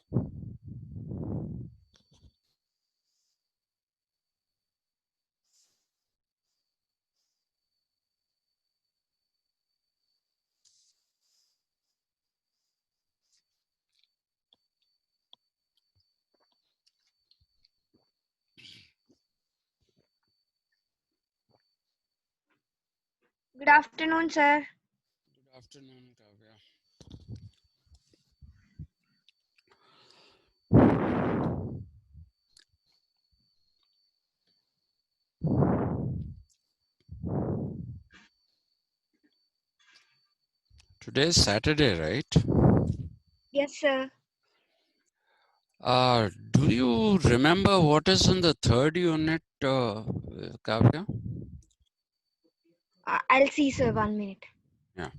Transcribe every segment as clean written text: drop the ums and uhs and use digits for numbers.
Good afternoon, sir. Good afternoon, Kavya. Today is Saturday, right? Yes, sir. Do you remember what is in the third unit, Kavya? I'll see, sir. 1 minute. Yeah.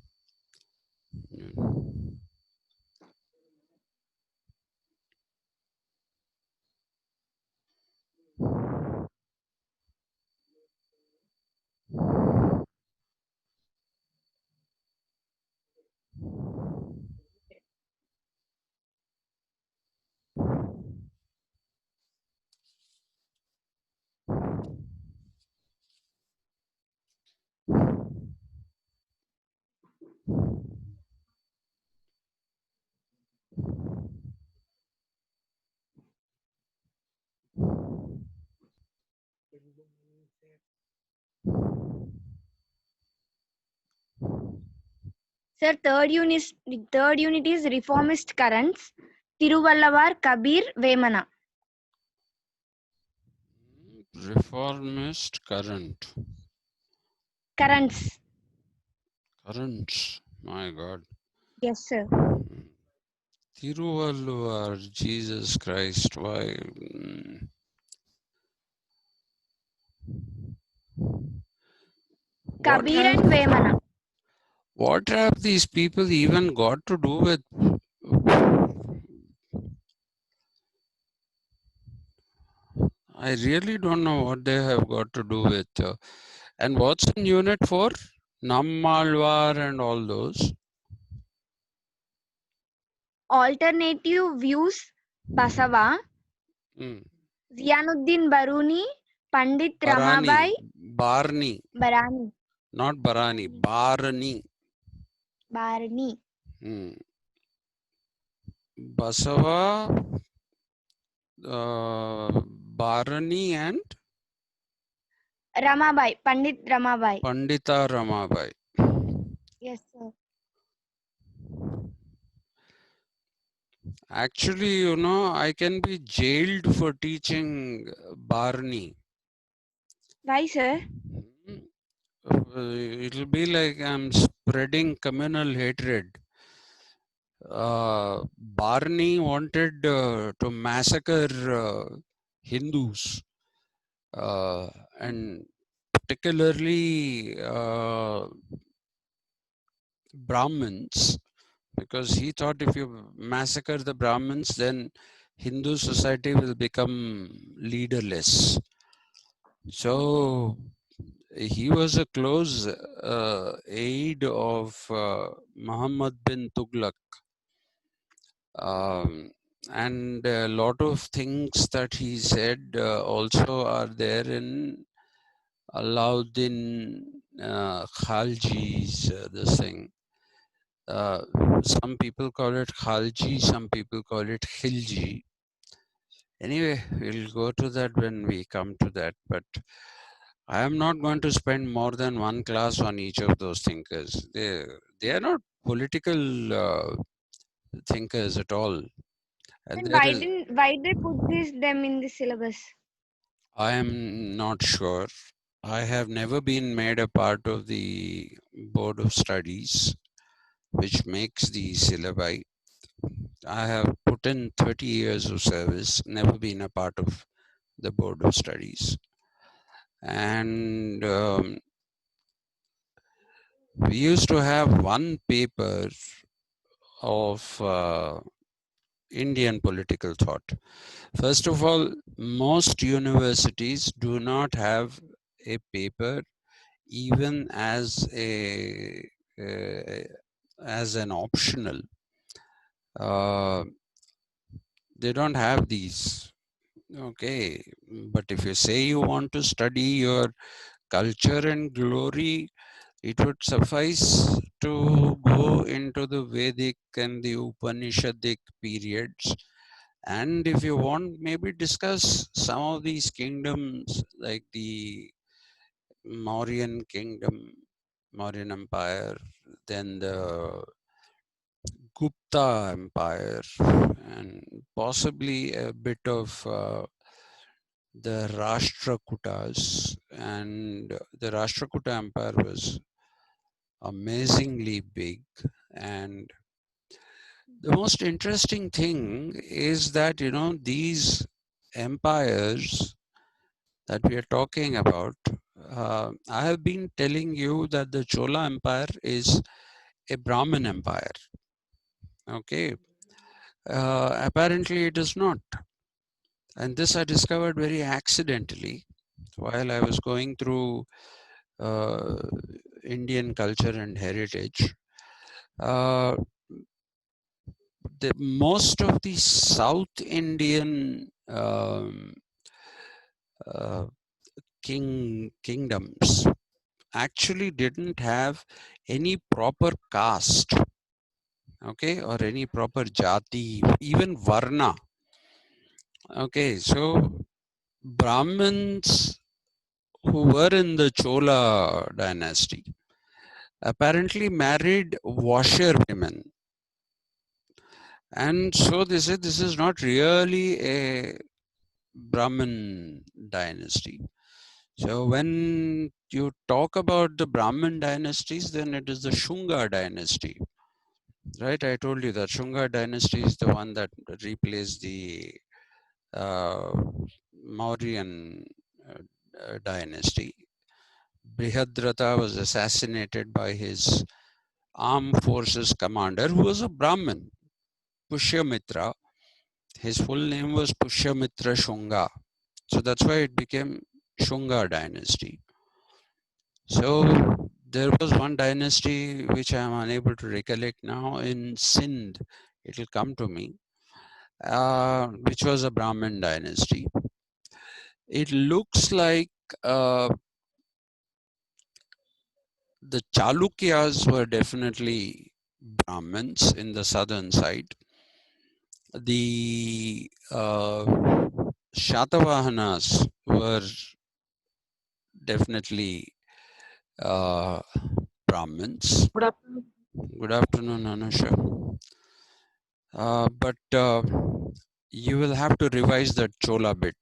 Sir, third unit is reformist currents. Tiruvallavar Kabir Vemana. Reformist current. Currents. Currents. My God. Yes, sir. Tiruvalluvar, Jesus Christ. Why? What Kabir and have, Vemana. what have these people even got to do with? I really don't know what they have got to do with. And what's in unit 4? Nammalwar and all those. Alternative views Basava. Hmm. Zianuddin Baruni. Pandit Barani. Ramabai Barni. Barani. Not Barani. Barani. Barani. Hmm. Basava, Barani and Ramabai. Pandit Ramabai. Pandita Ramabai. Yes, sir. Actually, I can be jailed for teaching Barni. Why, sir? It'll be like I'm spreading communal hatred. Barney wanted to massacre Hindus and particularly Brahmins, because he thought if you massacre the Brahmins, then Hindu society will become leaderless. So he was a close aide of Muhammad bin Tughlaq. And a lot of things that he said also are there in Alauddin Khalji's this thing. Some people call it Khalji, some people call it Khilji. Anyway, we'll go to that when we come to that. But I am not going to spend more than one class on each of those thinkers. They are not political thinkers at all. And Then there is, why they put them in the syllabus? I am not sure. I have never been made a part of the board of studies, which makes the syllabi. I have put in 30 years of service, never been a part of the board of studies. And we used to have one paper of Indian political thought. First of all, most universities do not have a paper even as an optional. Uh, They don't have these. Okay, but if you say you want to study your culture and glory, it would suffice to go into the Vedic and the Upanishadic periods. And if you want, maybe discuss some of these kingdoms like the Mauryan kingdom, Mauryan Empire, then the Gupta Empire, and possibly a bit of the Rashtrakutas. And the Rashtrakuta Empire was amazingly big. And the most interesting thing is that, these empires that we are talking about, I have been telling you that the Chola Empire is a Brahmin empire. Okay. Apparently, it is not. And this I discovered very accidentally while I was going through uh, Indian culture and heritage. Uh, most of the South Indian uh, kingdoms actually didn't have any proper caste, okay, or any proper jati, even varna. Okay, so Brahmins who were in the Chola dynasty apparently married washerwomen. And so they said this is not really a Brahmin dynasty. So when you talk about the Brahmin dynasties, then it is the Shunga dynasty. Right, I told you that Shunga dynasty is the one that replaced the uh, Mauryan dynasty. Brihadratha was assassinated by his armed forces commander, who was a Brahmin, Pushyamitra. His full name was Pushyamitra Shunga. So that's why it became Shunga dynasty. So there was one dynasty which I am unable to recollect now in Sindh. It will come to me, which was a Brahmin dynasty. It looks like the Chalukyas were definitely Brahmins in the southern side. The Shatavahanas were definitely Brahmins. Good afternoon. Good afternoon, Anusha. But you will have to revise that Chola bit.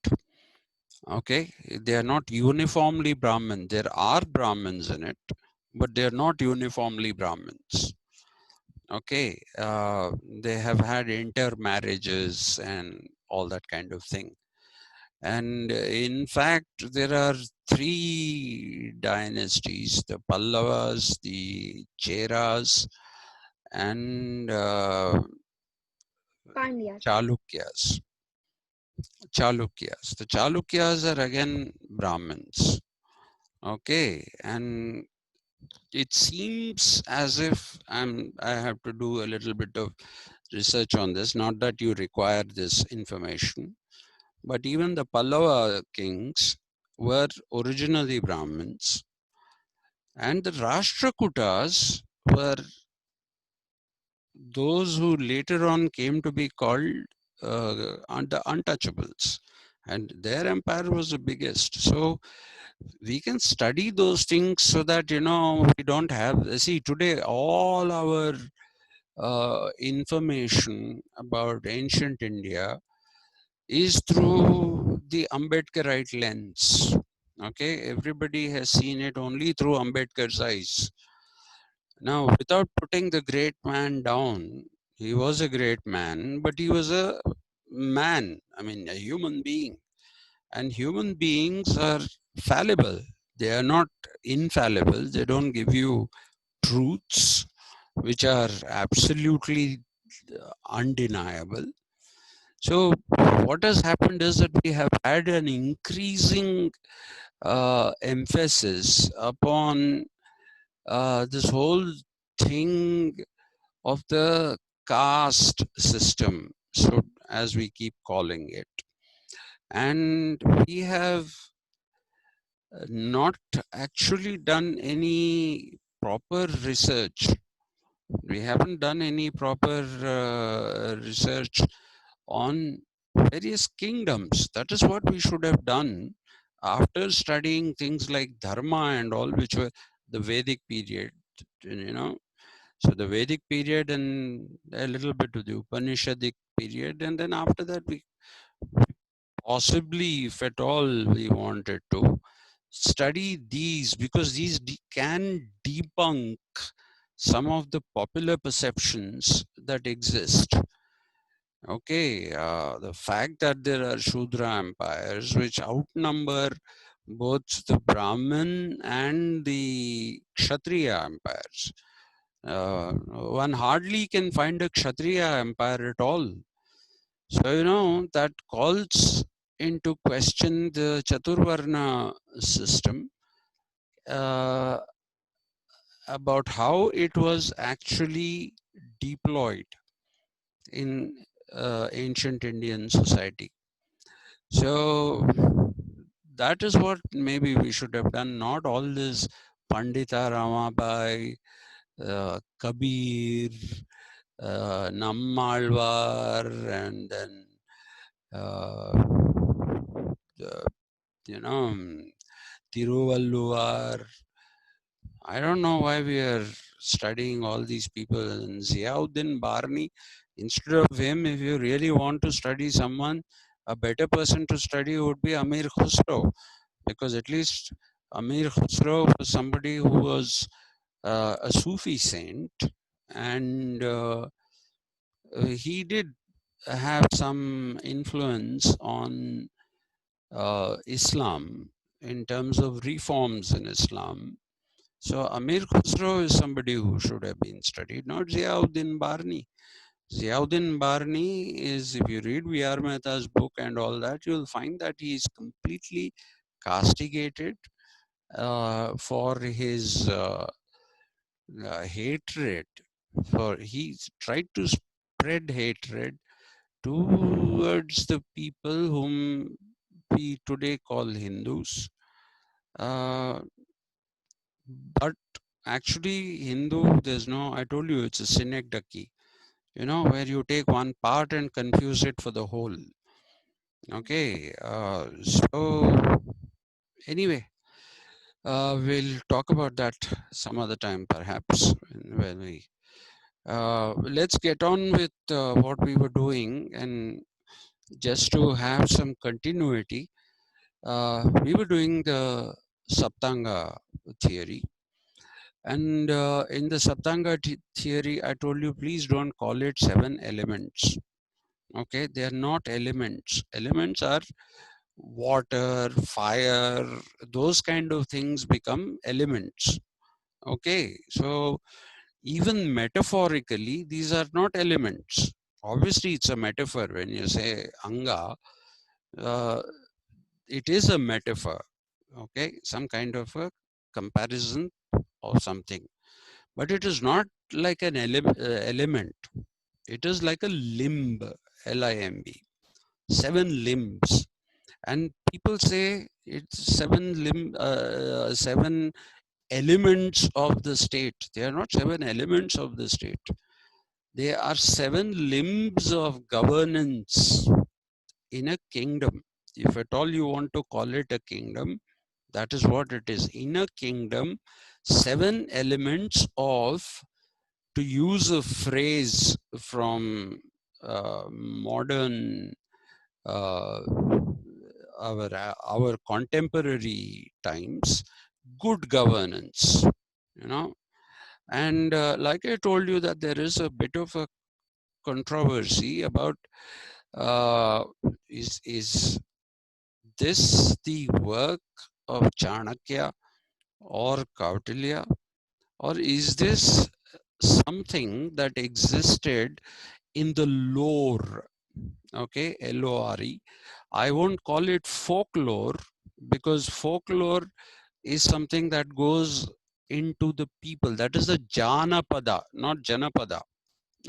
Okay, they are not uniformly Brahmin. There are Brahmins in it, but they are not uniformly Brahmins. Okay, they have had intermarriages and all that kind of thing. And in fact, there are three dynasties: the Pallavas, the Cheras, and Pandyas. Chalukyas. Chalukyas. The Chalukyas are again Brahmins. Okay, and it seems as if I have to do a little bit of research on this. Not that you require this information, but even the Pallava kings were originally Brahmins, and the Rashtrakutas were those who later on came to be called the untouchables, and their empire was the biggest. So we can study those things so that we don't have, see, today all our information about ancient India is through the Ambedkarite lens. Okay, everybody has seen it only through Ambedkar's eyes. Now, without putting the great man down, he was a great man, but he was a man, I mean, a human being. And human beings are fallible. They are not infallible. They don't give you truths which are absolutely undeniable. So, what has happened is that we have had an increasing emphasis upon this whole thing of the caste system. So as we keep calling it. And we have not actually done any proper research. We haven't done any proper research on various kingdoms. That is what we should have done after studying things like Dharma and all, which were the Vedic period, you know. So the Vedic period and a little bit of the Upanishadic period, and then after that we possibly, if at all we wanted to, study these, because these can debunk some of the popular perceptions that exist. Okay, the fact that there are Shudra empires which outnumber both the Brahmin and the Kshatriya empires. One hardly can find a Kshatriya empire at all. So, you know, that calls into question the Chaturvarna system, uh, about how it was actually deployed in ancient Indian society. So that is what maybe we should have done, not all this Pandita Ramabai, Kabir, Nammalwar, and then uh, the, you know, Tiruvalluvar. I don't know why we are studying all these people. And Ziauddin Barni, instead of him, if you really want to study someone, a better person to study would be Amir Khusro, because at least Amir Khusro was somebody who was a Sufi saint, and he did have some influence on Islam in terms of reforms in Islam. So Amir Khusro is somebody who should have been studied, not Ziauddin Barni. Ziauddin Barni is, if you read V.R. Mehta's book and all that, you'll find that he is completely castigated for his hatred. For he tried to spread hatred towards the people whom we today call Hindus. Uh, but actually, Hindu, there's no, I told you it's a synecdoche, you know, where you take one part and confuse it for the whole. Okay, so anyway, we'll talk about that some other time, perhaps, when we. Let's get on with what we were doing, and just to have some continuity, we were doing the Saptanga theory. And in the Saptanga theory, I told you, please don't call it 7 elements. Okay, they are not elements. Elements are water, fire, those kind of things become elements. Okay, so even metaphorically, these are not elements. Obviously, it's a metaphor. When you say anga, uh, it is a metaphor. Okay, some kind of a comparison or something. But it is not like an element. It is like a limb, Limb, 7 limbs. And people say it's 7 elements of the state. They are not 7 elements of the state. They are 7 limbs of governance in a kingdom. If at all you want to call it a kingdom, that is what it is. In a kingdom, 7 elements of, to use a phrase from modern uh, our contemporary times, good governance, you know. And like I told you, that there is a bit of a controversy about is this the work of Chanakya or Kautilya, or is this something that existed in the lore? Okay, LORE. I won't call it folklore, because folklore is something that goes into the people. That is the Janapada, not Janapada.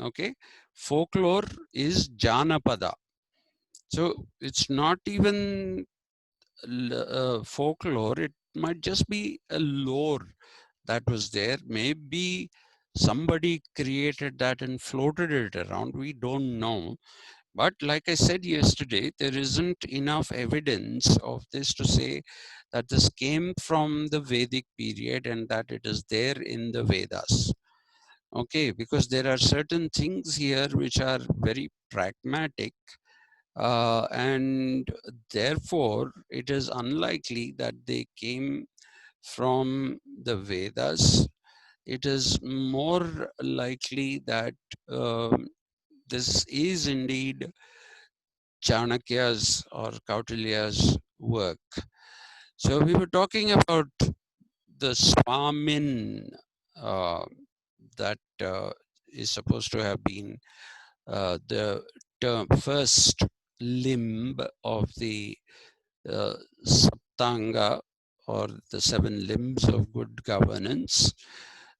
Okay, folklore is Janapada. So it's not even folklore, it might just be a lore that was there. Maybe somebody created that and floated it around. We don't know. But like I said yesterday, there isn't enough evidence of this to say that this came from the Vedic period and that it is there in the Vedas. Okay, because there are certain things here which are very pragmatic, and therefore it is unlikely that they came from the Vedas. It is more likely that this is indeed Chanakya's or Kautilya's work. So we were talking about the Swamin uh, that is supposed to have been the first limb of the Saptanga, or the 7 limbs of good governance.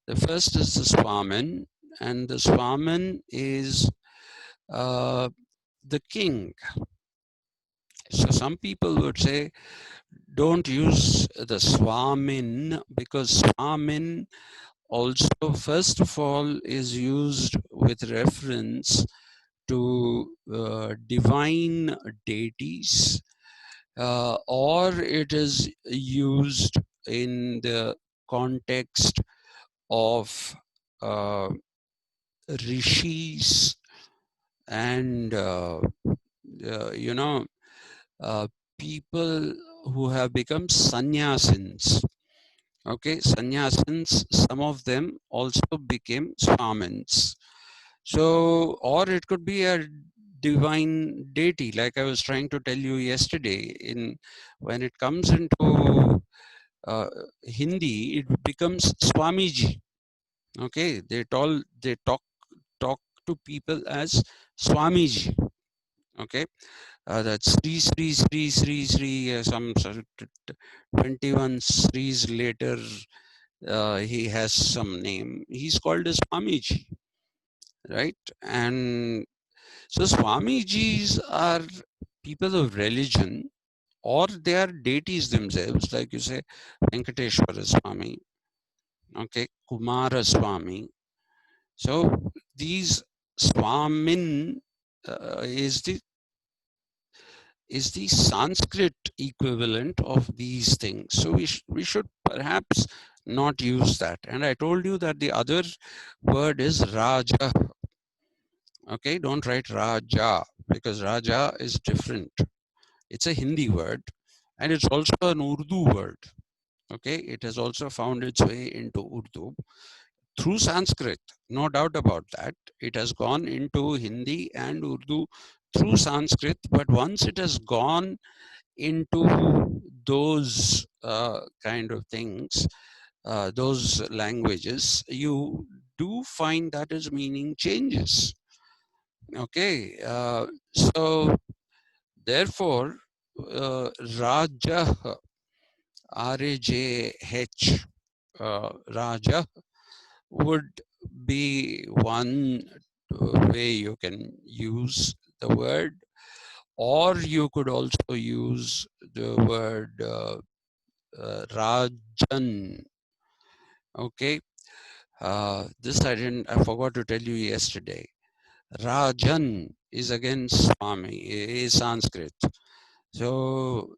The first is the Swamin, and the Swamin is the king. So some people would say, don't use the Swamin, because Swamin also, first of all, is used with reference to divine deities, or it is used in the context of uh, rishis and you know, uh, people who have become sannyasins. Okay, sannyasins, some of them also became swamins. So, or it could be a divine deity, like I was trying to tell you yesterday. In when it comes into uh, Hindi, it becomes Swamiji. Okay, they talk to people as Swamiji. Okay, that's Sri Sri Sri Sri Sri. Some 21 Sris later, he has some name. He's called as Swamiji, right? And so Swamijis are people of religion, or they are deities themselves, like you say, Venkateshwara Swami, okay, Kumara Swami. So these Swamin is the Sanskrit equivalent of these things. So we should perhaps not use that. And I told you that the other word is Raja. Okay, don't write Raja, because Raja is different. It's a Hindi word, and it's also an Urdu word. Okay, it has also found its way into Urdu through Sanskrit, no doubt about that. It has gone into Hindi and Urdu through Sanskrit, but once it has gone into those kind of things, those languages, you do find that its meaning changes. Okay, so therefore, Raja, R-A-J-H, Raja would be one way you can use the word, or you could also use the word Rajan. Okay, this I forgot to tell you yesterday. Rajan is again Swami, is Sanskrit. So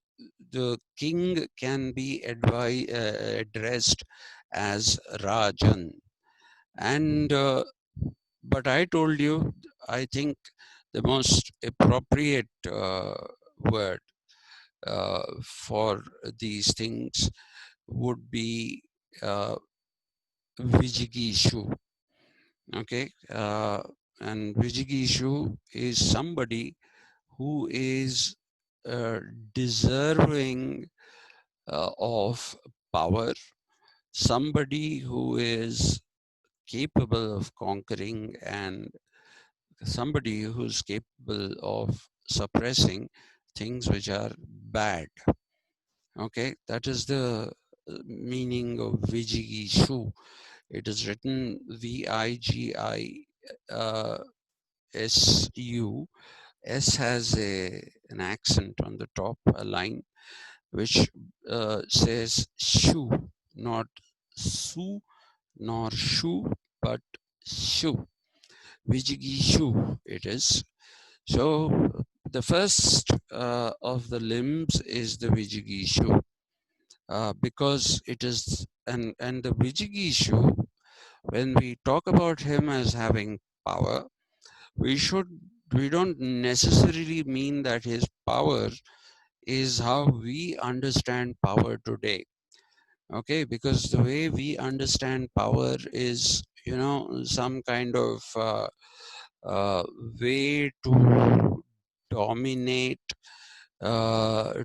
the king can be addressed as Rajan. And but I told you, I think the most appropriate word for these things would be Vijigishu. Okay, and Vijigishu is somebody who is deserving of power, somebody who is capable of conquering, and somebody who's capable of suppressing things which are bad. Okay, that is the meaning of Vijigishu. It is written Vigisu, S has an accent on the top, a line which says shoe, not su, nor shoe, but shoe. Vijigishu it is. So the first of the limbs is the Vijigishu, because it is, and the Vijigishu, when we talk about him as having power, we should we don't necessarily mean that his power is how we understand power today. Okay, because the way we understand power is, some kind of uh, way to dominate, to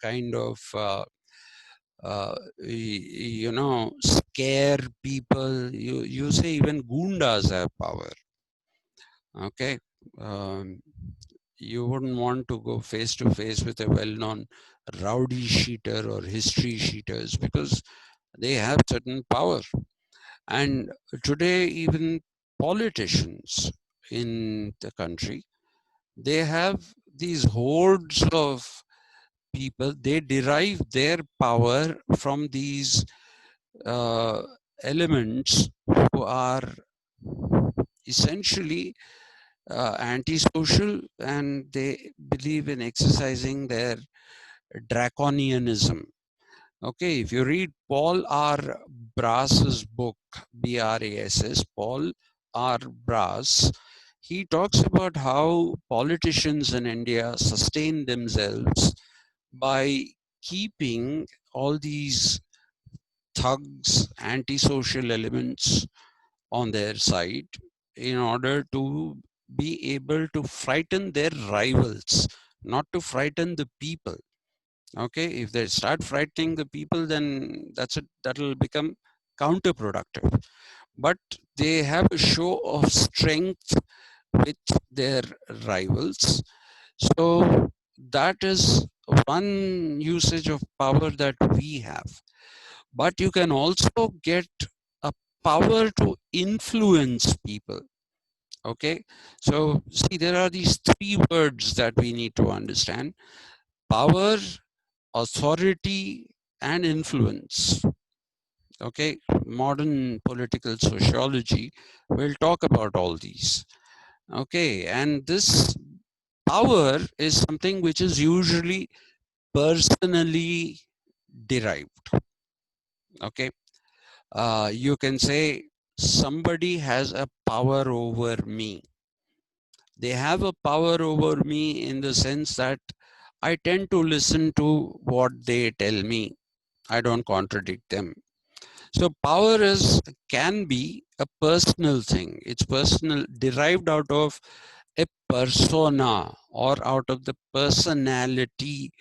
kind of scare people. You say even goondas have power. Okay, um, you wouldn't want to go face to face with a well-known rowdy sheeter or history sheeters because they have certain power. And today, even politicians in the country, they have these hordes of people. They derive their power from these uh, elements who are essentially antisocial, and they believe in exercising their draconianism. Okay, if you read Paul R. Brass's book, Brass, Paul R. Brass, he talks about how politicians in India sustain themselves by keeping all these thugs, antisocial elements on their side in order to be able to frighten their rivals, not to frighten the people. Okay, if they start frightening the people, then that'll become counterproductive. But they have a show of strength with their rivals. So that is one usage of power that we have. But you can also get a power to influence people. Okay, so see, there are these three words that we need to understand: power, authority, and influence. Okay, modern political sociology will talk about all these. Okay, and this power is something which is usually personally derived. Okay, you can say somebody has a power over me. They have a power over me in the sense that I tend to listen to what they tell me. I don't contradict them. So power can be a personal thing. It's personal, derived out of a persona or out of the personality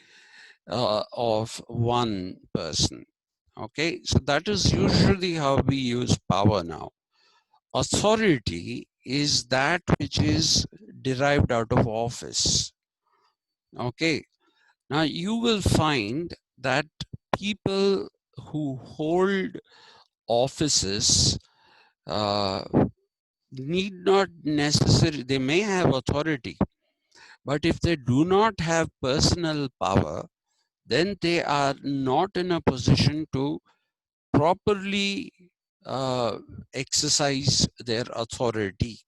of one person. Okay, so that is usually how we use power now. Authority is that which is derived out of office. Okay, now you will find that people who hold offices uh, need not necessarily, they may have authority, but if they do not have personal power, then they are not in a position to properly exercise their authority.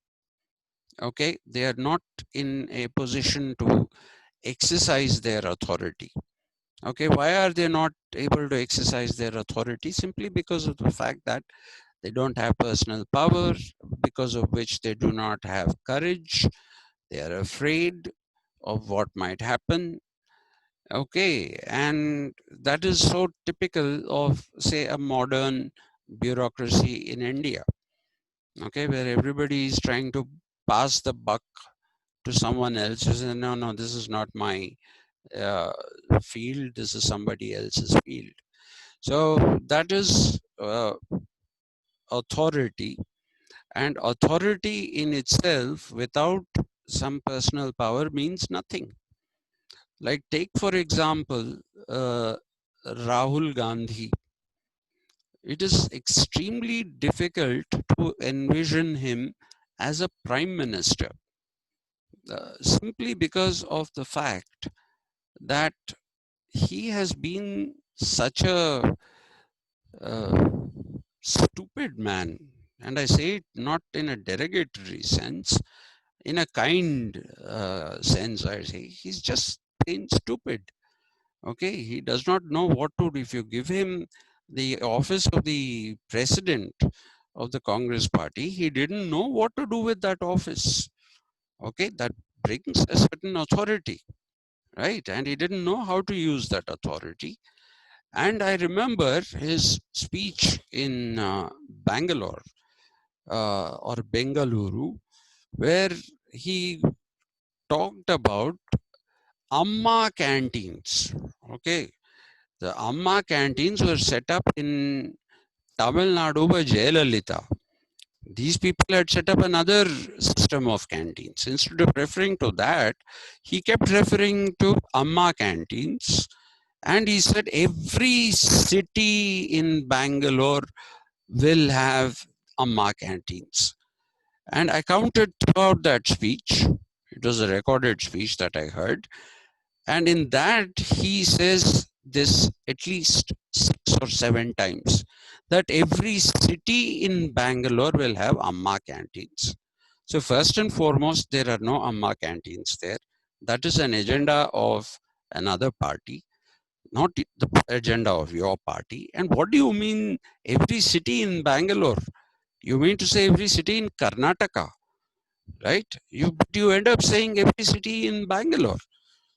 Okay, they are not in a position to exercise their authority. Okay, why are they not able to exercise their authority? Simply because of the fact that they don't have personal power, because of which they do not have courage. They are afraid of what might happen. Okay, and that is so typical of, say, a modern bureaucracy in India. Okay, where everybody is trying to pass the buck to someone else. You say, no, no, this is not my uh, field. This is somebody else's field. So that is authority, and authority in itself without some personal power means nothing. Like, take for example Rahul Gandhi. It is extremely difficult to envision him as a prime minister, simply because of the fact that he has been such a stupid man. And I say it not in a derogatory sense, in a kind sense. I say he's just plain stupid. Okay, he does not know what to do. If you give him the office of the president of the Congress party, he didn't know what to do with that office. Okay, that brings a certain authority, right? And he didn't know how to use that authority. And I remember his speech in Bangalore or Bengaluru, where he talked about Amma canteens. Okay, the Amma canteens were set up in Tamil Nadu by Jayalalitha. These people had set up another system of canteens. Instead of referring to that, he kept referring to Amma canteens. And he said every city in Bangalore will have Amma canteens. And I counted throughout that speech. It was a recorded speech that I heard. And in that, he says this at least 6 or 7 times, that every city in Bangalore will have Amma canteens. So first and foremost, there are no Amma canteens there. That is an agenda of another party, not the agenda of your party. And what do you mean every city in Bangalore? You mean to say every city in Karnataka, right? You end up saying every city in Bangalore.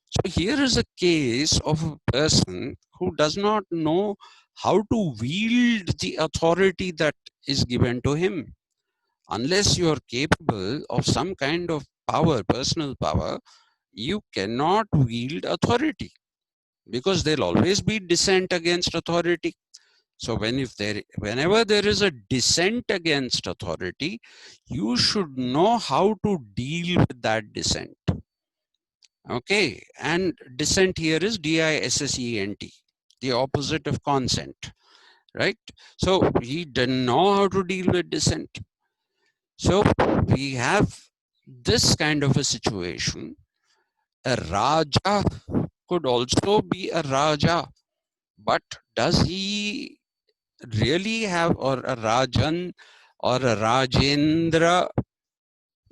So here is a case of a person who does not know how to wield the authority that is given to him. Unless you are capable of some kind of power, personal power, you cannot wield authority, because there'll always be dissent against authority. So whenever there is a dissent against authority, you should know how to deal with that dissent. Okay, and dissent here is dissent, the opposite of consent, right? So he didn't know how to deal with dissent. So we have this kind of a situation. A Raja could also be a Raja, but does he really have, or a Rajan or a Rajendra?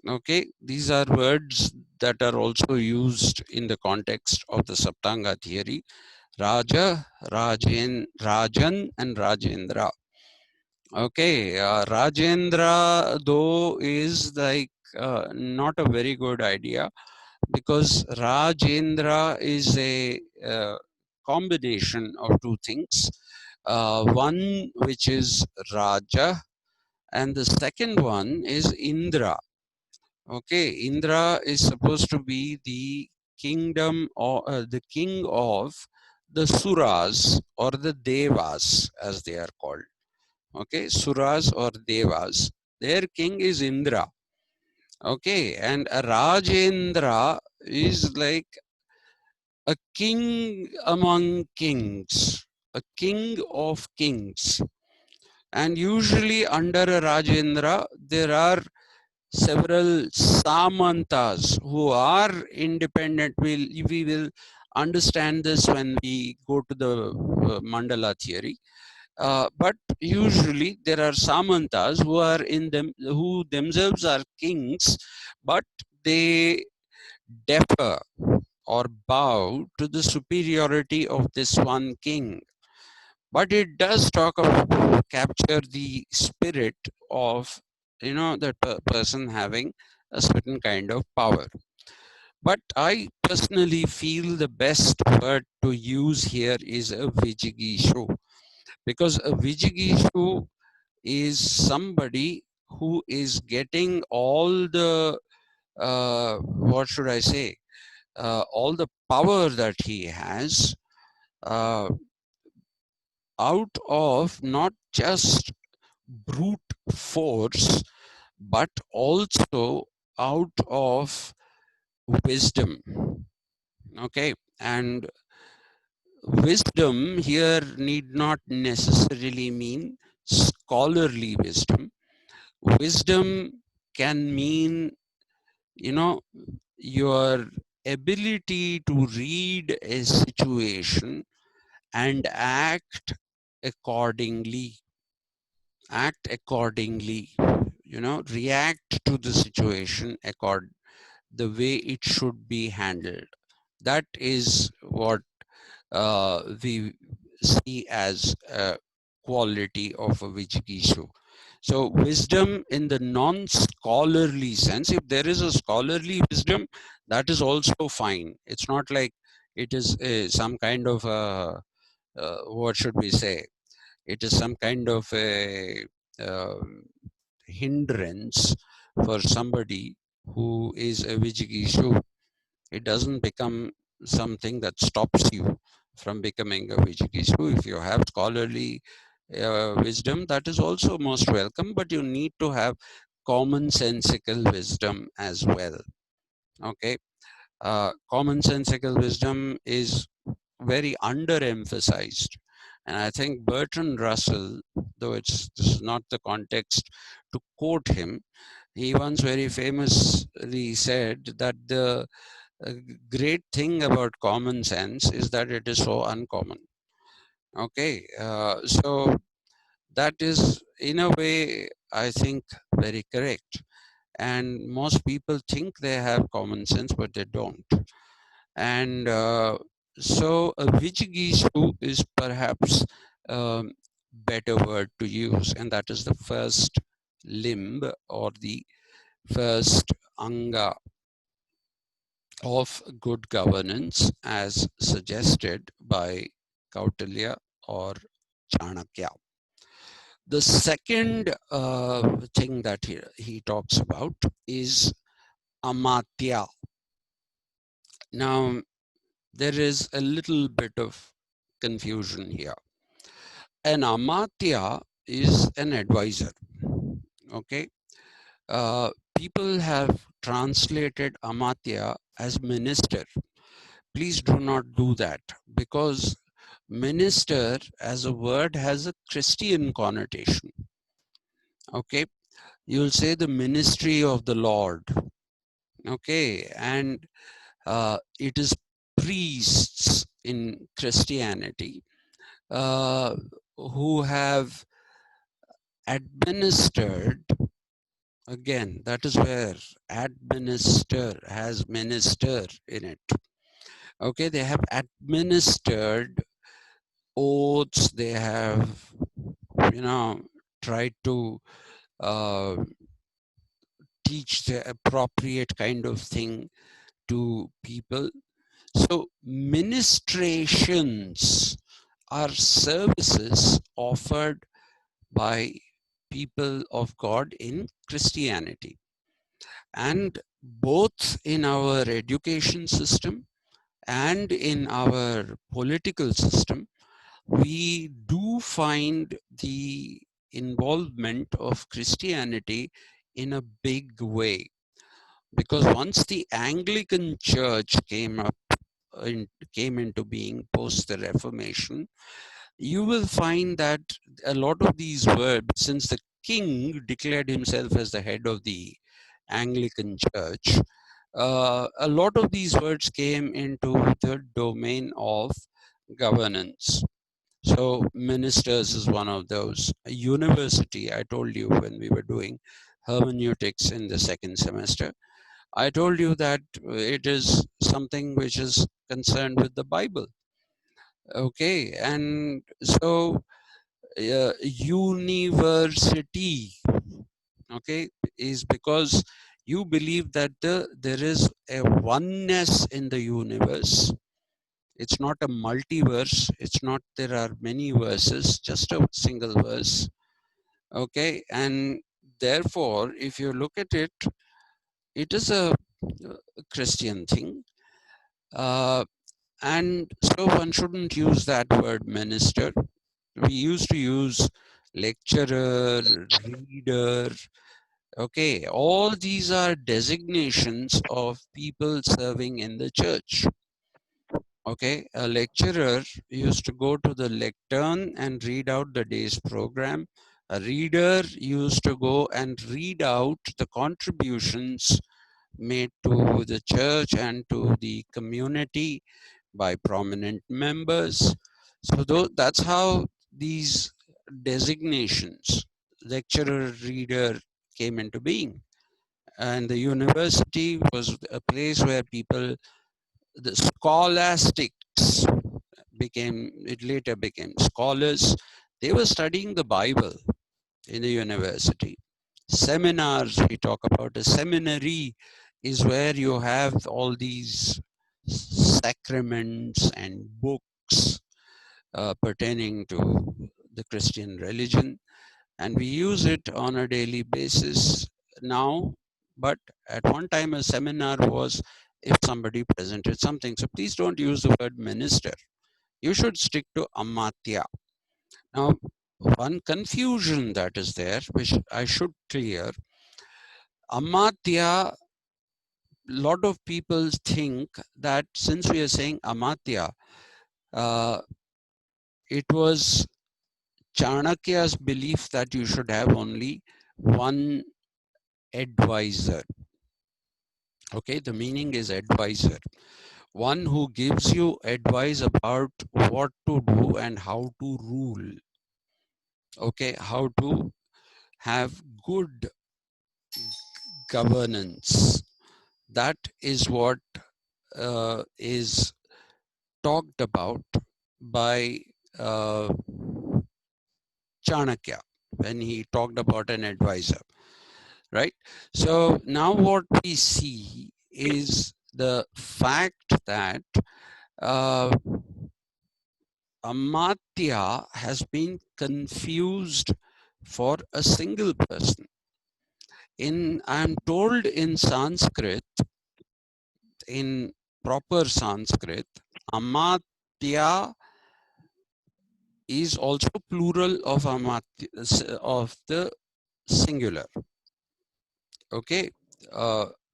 Okay, these are words that are also used in the context of the Saptanga theory. Raja, Rajan and Rajendra. Okay, Rajendra though is like not a very good idea, because Rajendra is a combination of two things. One which is Raja, and the second one is Indra. Okay, Indra is supposed to be the kingdom, or the king of the Suras or the Devas, as they are called. Okay, Suras or Devas, their king is Indra. Okay, and a Rajendra is like a king among kings, a king of kings. And usually under a Rajendra, there are several Samantas who are independent. We will understand this when we go to the Mandala theory. But usually there are Samantas who are in them, who themselves are kings, but they defer or bow to the superiority of this one king. But it does talk of capture the spirit of, you know, that person having a certain kind of power. But I personally feel the best word to use here is a Vijigishu, because a Vijigishu is somebody who is getting all the what should I say, all the power that he has uh, out of not just brute force, but also out of wisdom. Okay, and wisdom here need not necessarily mean scholarly wisdom. Wisdom can mean, you know, your ability to read a situation and accordingly act accordingly, react to the situation the way it should be handled. That is what we see as a quality of a Vijigishu. So wisdom in the non-scholarly sense, if there is a scholarly wisdom, that is also fine. It's not like it is some kind of a, what should we say? It is some kind of a hindrance for somebody who is a Vijigishu. It doesn't become something that stops you from becoming a Vijigishu. If you have scholarly wisdom, that is also most welcome, but you need to have commonsensical wisdom as well. Okay, commonsensical wisdom is very underemphasized. And I think Bertrand Russell, though this is not the context to quote him, he once very famously said that the great thing about common sense is that it is so uncommon. Okay, so that is in a way, I think, very correct. And most people think they have common sense, but they don't. And so a Vijigishu is perhaps a better word to use, and that is the first limb or the first anga of good governance as suggested by Kautilya or Chanakya. The second thing that he talks about is Amatya. Now, there is a little bit of confusion here. An Amatya is an advisor. Okay. People have translated Amatya as minister. Please do not do that, because minister as a word has a Christian connotation. Okay. You'll say the ministry of the Lord. Okay. And it is priests in Christianity who have administered, again, that is where administer has minister in it. Okay, they have administered oaths, they have, tried to uh, teach the appropriate kind of thing to people. So ministrations are services offered by people of God in Christianity. And both in our education system and in our political system, we do find the involvement of Christianity in a big way. Because once the Anglican Church came into being post the Reformation, you will find that a lot of these words, since the king declared himself as the head of the Anglican Church, a lot of these words came into the domain of governance. So ministers is one of those. A university, I told you when we were doing hermeneutics in the second semester, I told you that it is something which is concerned with the Bible. Okay, and so university, okay, is because you believe that there is a oneness in the universe. It's not a multiverse. It's not there are many verses, just a single verse. Okay, and therefore, if you look at it, it is a Christian thing. And so one shouldn't use that word minister. We used to use lecturer, reader. Okay, all these are designations of people serving in the church. Okay, a lecturer used to go to the lectern and read out the day's program. A reader used to go and read out the contributions made to the church and to the community by prominent members. So that's how these designations, lecturer, reader, came into being. And the university was a place where people, the scholastics it later became scholars. They were studying the Bible in the university. Seminars, we talk about a seminary, is where you have all these sacraments and books pertaining to the Christian religion, and we use it on a daily basis now. But at one time, a seminar was if somebody presented something. So please don't use the word minister. You should stick to Amatya. Now, one confusion that is there, which I should clear, Amatya, lot of people think that since we are saying Amatya, uh, it was Chanakya's belief that you should have only one advisor. Okay, the meaning is advisor. One who gives you advice about what to do and how to rule. Okay, how to have good governance. That is what is talked about by uh, Chanakya when he talked about an advisor, right? So now what we see is the fact that uh, Amatya has been confused for a single person. I'm told in Sanskrit, in proper Sanskrit, Amatya is also plural of Amatya, of the singular. Okay,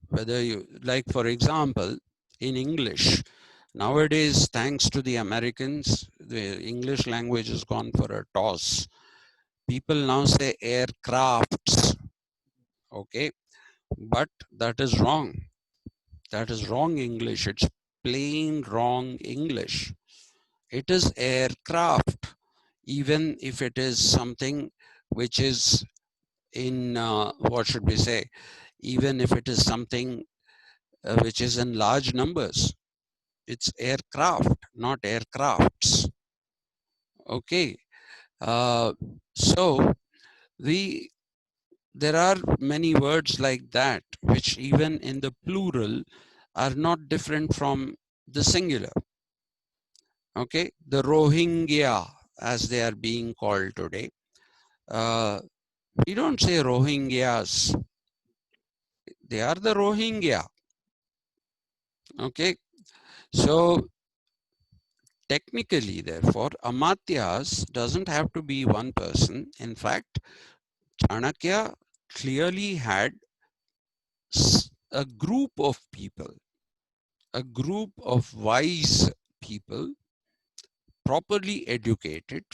whether you like, for example, in English nowadays, thanks to the Americans, the English language has gone for a toss. People now say aircrafts. Okay, but that is wrong. That is wrong English. It's plain wrong English. It is aircraft, even if it is something which is in what should we say, even if it is something which is in large numbers. It's aircraft, not aircrafts. Okay. So there are many words like that, which even in the plural are not different from the singular. Okay. The Rohingya, as they are being called today, we don't say Rohingyas. They are the Rohingya. Okay. So technically, therefore, Amatyas doesn't have to be one person. In fact, Chanakya clearly had a group of people, a group of wise people, properly educated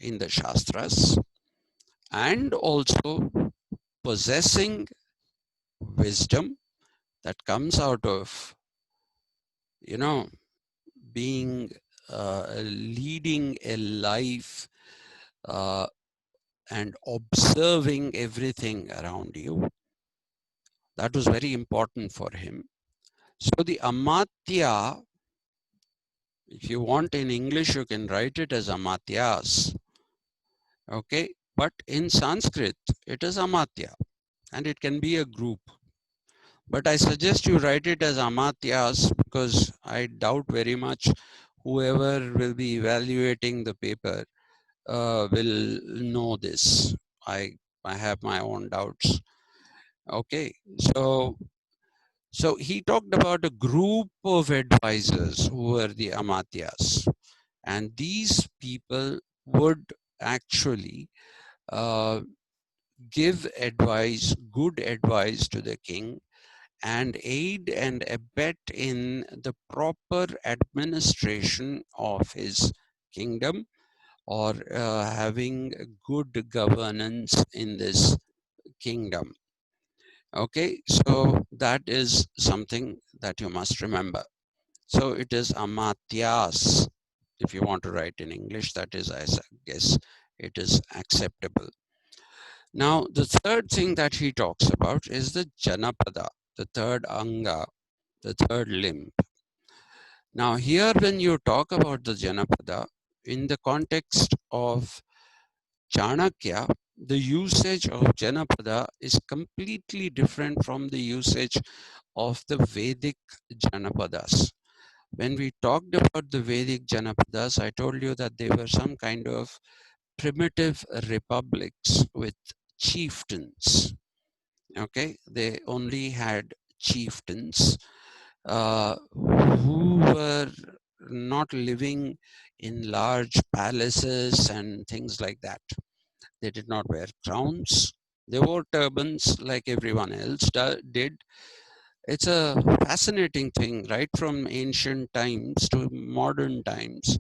in the Shastras and also possessing wisdom that comes out of, you know, being leading a life uh, and observing everything around you. That was very important for him. So the Amatya, if you want in English, you can write it as Amatyas. Okay, but in Sanskrit, it is Amatya, and it can be a group. But I suggest you write it as Amatyas because I doubt very much whoever will be evaluating the paper will know this. I have my own doubts. Okay, so he talked about a group of advisors who were the Amatyas, and these people would actually uh, give advice, good advice to the king, and aid and abet in the proper administration of his kingdom, or having good governance in this kingdom. Okay, so that is something that you must remember. So it is Amatyas. If you want to write in English, that is, I guess, it is acceptable. Now, the third thing that he talks about is the Janapada, the third Anga, the third limb. Now, here when you talk about the Janapada, in the context of Chanakya, the usage of Janapada is completely different from the usage of the Vedic Janapadas. When we talked about the Vedic Janapadas, I told you that they were some kind of primitive republics with chieftains. Okay, they only had chieftains who were not living in large palaces and things like that. They did not wear crowns. They wore turbans like everyone else did. It's a fascinating thing, right from ancient times to modern times.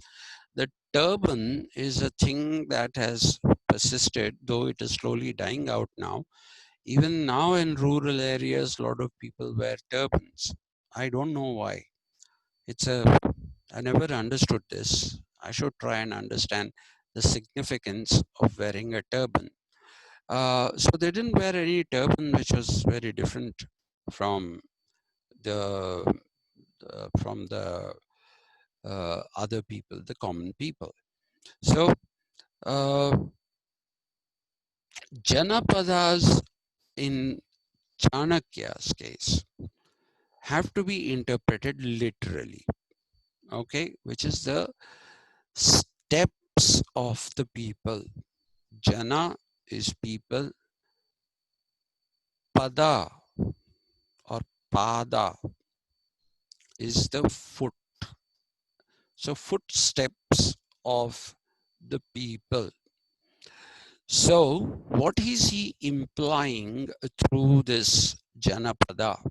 The turban is a thing that has persisted, though it is slowly dying out now. Even now in rural areas, a lot of people wear turbans. I don't know why. I never understood this. I should try and understand the significance of wearing a turban. So they didn't wear any turban, which was very different from the other people, the common people. So Janapadas in Chanakya's case have to be interpreted literally, okay, which is the steps of the people. Jana is people, pada or pada is the foot. So footsteps of the people. So what is he implying through this Janapada?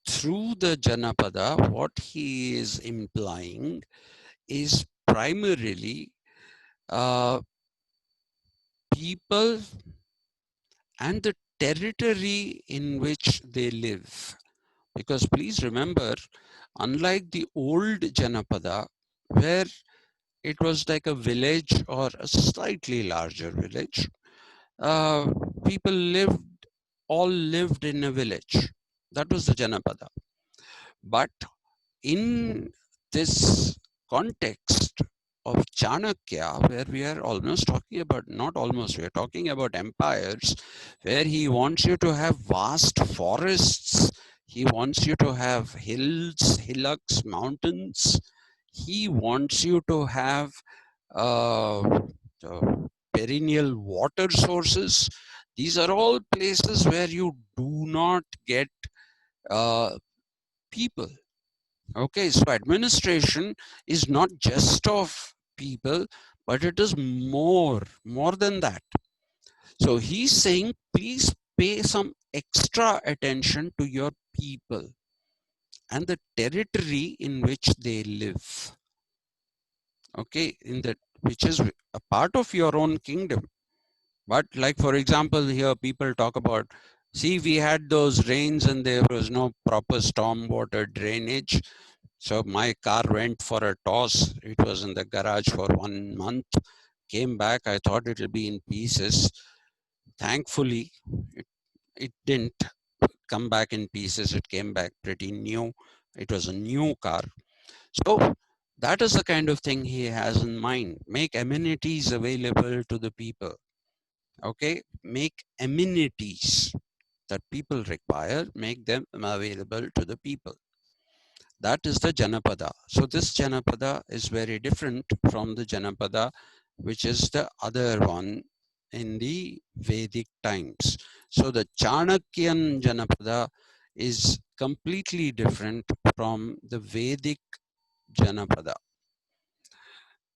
Through the Janapada, what he is implying is primarily people and the territory in which they live. Because please remember, unlike the old Janapada, where it was like a village or a slightly larger village, uh, people all lived in a village. That was the Janapada. But in this context of Chanakya, where we are almost talking about, not almost, we are talking about empires, where he wants you to have vast forests, he wants you to have hills, hillocks, mountains, he wants you to have uh, perennial water sources. These are all places where you do not get uh, people. Okay, so administration is not just of people, but it is more than that. So he's saying, please pay some extra attention to your people and the territory in which they live. Okay, which is a part of your own kingdom. But like, for example, here people talk about, see, we had those rains and there was no proper storm water drainage. So my car went for a toss. It was in the garage for 1 month. Came back. I thought it would be in pieces. Thankfully, it didn't come back in pieces. It came back pretty new. It was a new car. So that is the kind of thing he has in mind. Make amenities available to the people. Okay, make amenities that people require, make them available to the people. That is the Janapada. So this Janapada is very different from the Janapada, which is the other one in the Vedic times. So the Chanakyan Janapada is completely different from the Vedic Janapada.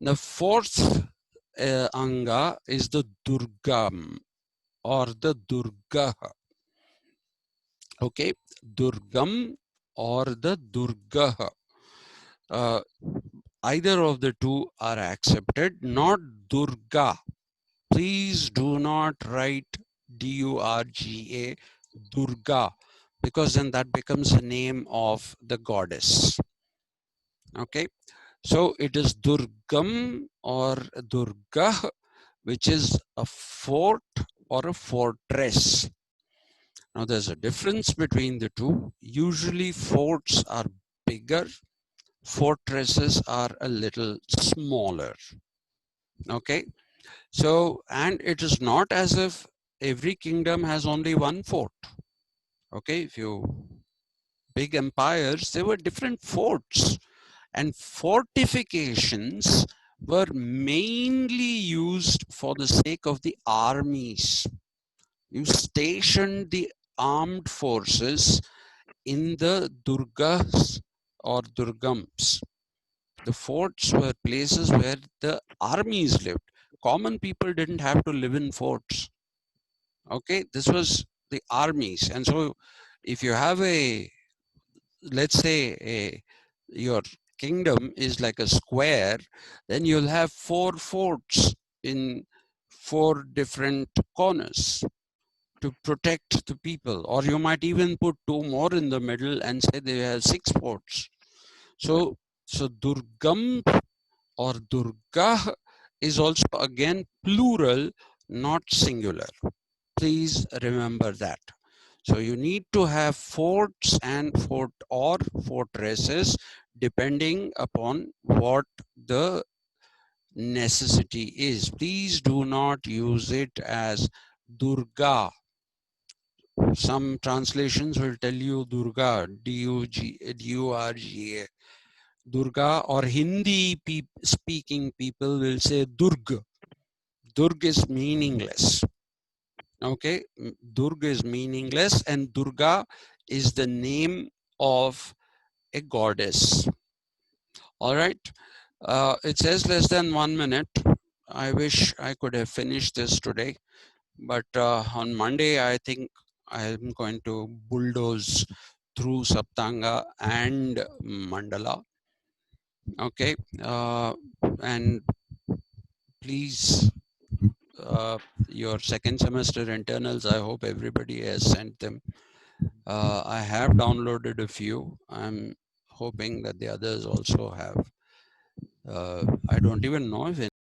The fourth Anga is the Durgam or the Durga. Okay, Durgam or the Durga. Either of the two are accepted, not Durga. Please do not write Durga, Durga, because then that becomes a name of the goddess. Okay, so it is Durgam or Durga, which is a fort or a fortress. Now there's a difference between the two. Usually forts are bigger, fortresses are a little smaller. Okay, so, and it is not as if every kingdom has only one fort. Okay, if you big empires, there were different forts, and fortifications were mainly used for the sake of the armies. You stationed the armed forces in the Durgas or Durgams. The forts were places where the armies lived. Common people didn't have to live in forts. Okay, this was the armies. And so if you have a, let's say your kingdom is like a square, then you'll have 4 forts in 4 different corners to protect the people, or you might even put 2 more in the middle and say they have 6 forts. So Durgam or Durga is also again plural, not singular. Please remember that. So you need to have forts and fort or fortresses depending upon what the necessity is. Please do not use it as Durga. Some translations will tell you Durga, Durga, Durga, or Hindi speaking people will say Durg. Durg is meaningless. Okay, Durg is meaningless, and Durga is the name of a goddess. All right, it says less than 1 minute. I wish I could have finished this today, but on Monday, I think I'm going to bulldoze through Saptanga and Mandala. Okay, and please, your second semester internals, I hope everybody has sent them. I have downloaded a few. I'm hoping that the others also have. I don't even know if